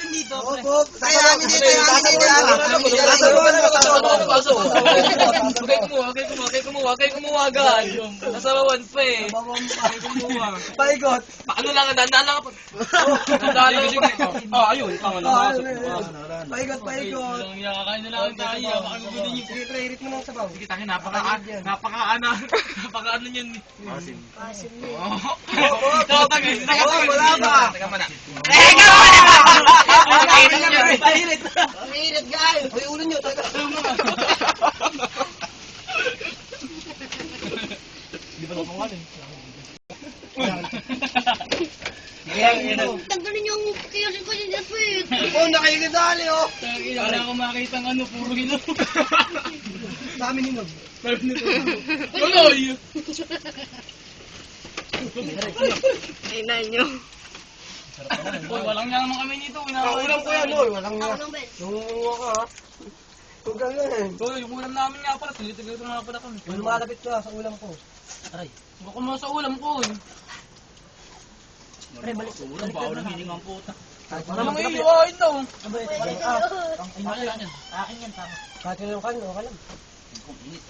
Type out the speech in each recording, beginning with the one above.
natin dito. Opo, kaya namin dito Huwag kayo kumuha agad. Nasa bawan pa eh. Huwag kayo kumuha. Paigot. Paano lang, dandaan lang kapag. Dandaan lang kapag. Ayun, tama na. Paigot. Kakain na lang tayo. Makagugudin yung Irit mo ng sabaw. sige tayo, napaka-ano niyan. Asim niya. Oo, tagay. Wala pa. Teka muna. Pahirit. Pahirit, guys. Uy, ulo nyo. Di ba napangal eh? Tanggalin yung kiyosin ko yung Japit. Oh, nakikidali, oh. Wala akong makita ng ano, puro hinog. Dami ninog. Tuloy! Ina nyo. Uy, walang nga naman kami nito. Ulam ko yan, oh. Walang nga. Ako lang, Ben. Nungunguha ka, ha. Huwag ka ganyan. Tuloy, yung ulam namin nga pala. Tuloy-tuloy nga pala kami. Lumalapit ka sa ulam ko. Aray, baka mo sa ulam ko eh. Pre, balik. Ulam, bawal ang hiling ang puta. Para Ano mga iiwain daw? Abay, Ang akin yan. Akin yan, tama. kahit yung kanin, okay lang. Init.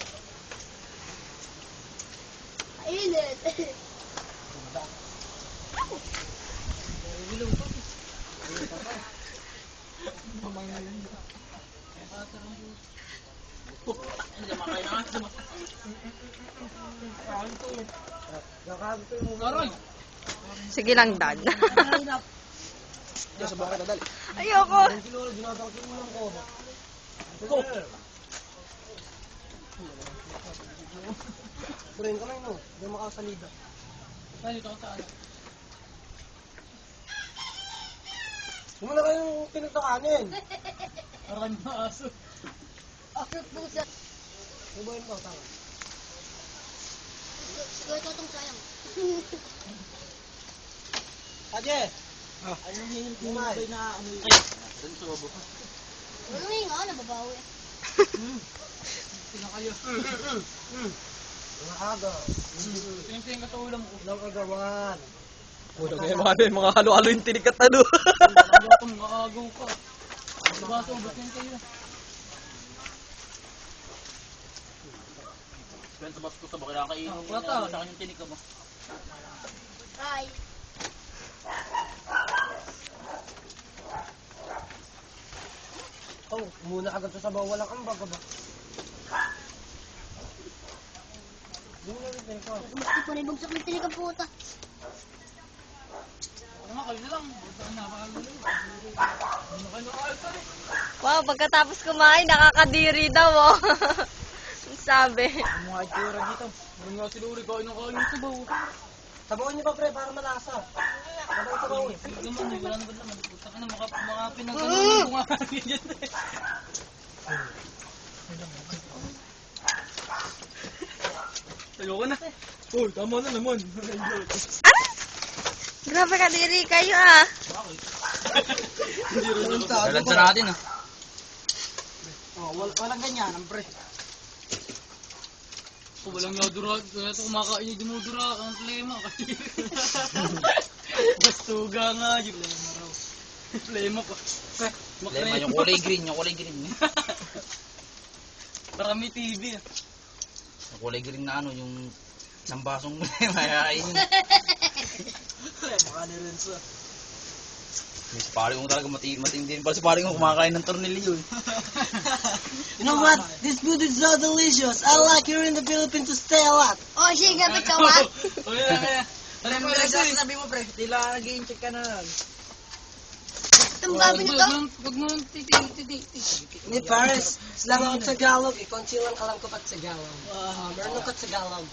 Nakakabito yung Aray! Sige lang, Dad. sa baka na dali. Ayoko. Ang kinuro, ginagawa ko yung ulam ko. Purahin ka lang, no? Hindi makasalida. Nandito ako sa ano. Hindi mo na kayong pinagtakanin. Aray na aso. Akit pusa. Ibuhin mo, tanga. Siguro ito itong sayang. Adye! Anong hingin ko na ano yun? Doon sa babo. Ano yung nga, nababawi. Sino kayo? Mga aga. Sino ka sa ulam ko? Walang agawan. Mga halo-halo yung tinig at ano. Ayaw ko, mga agaw ka. Diba sa ubos yan kayo? Ben, sa basko sa baka kakainin. Sa akin yung tinig ka mo. Ay. Oh, muna agad sa sabaw. Walang ambag ka ba? Hindi mo na rin tayo ko. Gusto ko na ibagsak ng tinig ang puta. Ano nga, kayo na lang. Saan napakagulo? Ano kayo nakaalta rin? Wow, pagkatapos kumain, nakakadiri daw, oh. Ang sabi. Ang mga itsura dito. Ano nga sinuri ko, ano kayo yung sabaw? Sabawan niyo pa, pre, para malasa. Sabaw. Hindi naman, wala naman naman. Saka na mga pinagkaroon ko nga ganyan eh. Ayoko na. Uy, tama na naman. Ah! Grabe kadiri kayo, ah. Balansa natin ah. Oh, walang ganyan, ang pre. Kung walang yadura, kaya ito kumakain yung dinudura, ang plema kasi. Bastuga nga, yung plema raw. Plema pa. Lema, yung kulay green. Marami TV ah. Yung kulay green na ano, yung isang basong lema, kakainin. Baka ni Renzo. Yung si paring ko talaga matindi din pala si paring ko kumakain ng tornilyo eh. You know what? This food is so delicious. I like here in the Philippines to stay a lot. Oh, sige, gabit ka ba? Kaya. Alam mo, sabi mo, pre, tila nag-i-check ka na lang. Itong babi nito. Huwag mo titi. Ni Paris, slang ako Tagalog. Ikonsilang alam ko pag Tagalog. Meron ko Tagalog.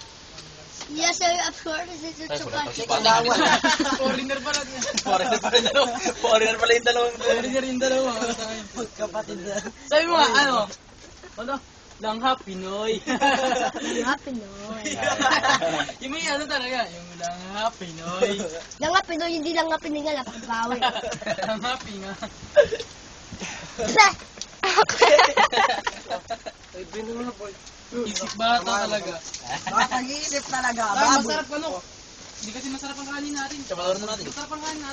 Yes, sir, of course. This is Ay, wala chocolate. to. Kalawan. Foreigner pala. Foreigner pala yung dalawang Foreigner yung dalawa. Kapatid na. Sabi mo nga, ano? Ano? Langha Pinoy. Langha Pinoy. Yung may ano talaga, yung Langha Pinoy. Langha Pinoy, hindi Langha Pinoy nga, napakabawi. Langha Pinga. Ay, binuno po. Isip bata talaga. Nakapag-iisip talaga. Ah, Baboy. masarap ano? Hindi kasi masarap ang kanin natin. Chamador na natin. Masarap ang kanin natin.